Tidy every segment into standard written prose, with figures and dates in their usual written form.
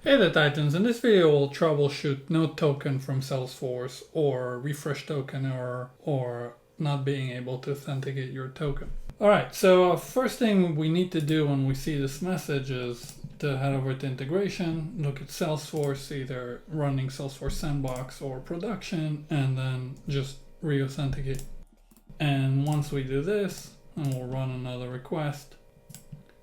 Hey there Titans, in this video we'll troubleshoot no token from Salesforce or refresh token or not being able to authenticate your token. Alright, so first thing we need to do when we see this message is to head over to integration, look at Salesforce, either running Salesforce Sandbox or production, and then just reauthenticate. And once we do this, and we'll run another request,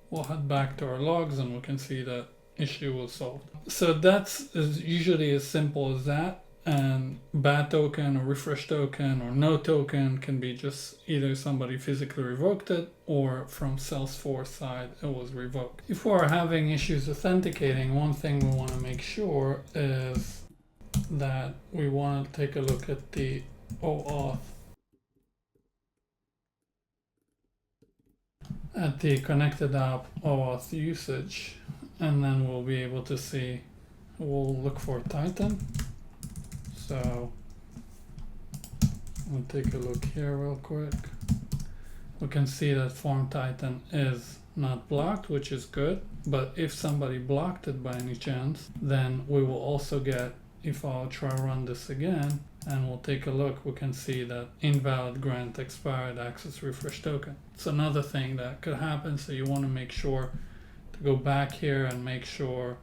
we'll head back to our logs and we can see that issue was solved. So that's usually as simple as that, and bad token or refresh token or no token can be just either somebody physically revoked it or from Salesforce side it was revoked. If we're having issues authenticating, one thing we want to make sure is that we want to take a look at the OAuth at the connected app OAuth usage, and then we'll be able to see, we'll look for Titan. So we'll take a look here real quick. We can see that form Titan is not blocked, which is good, but if somebody blocked it by any chance, then we will also get, if I'll try to run this again and we'll take a look, we can see that invalid grant expired access refresh token. It's another thing that could happen, so you want to make sure to go back here and make sure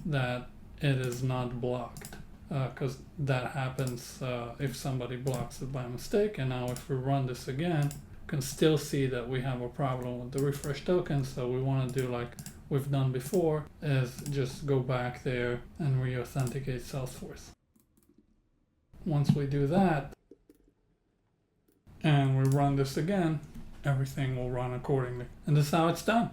that it is not blocked, because that happens if somebody blocks it by mistake. And now if we run this again, you can still see that we have a problem with the refresh token. So we want to do like we've done before, is just go back there and reauthenticate Salesforce. Once we do that and we run this again, everything will run accordingly. And this is how it's done.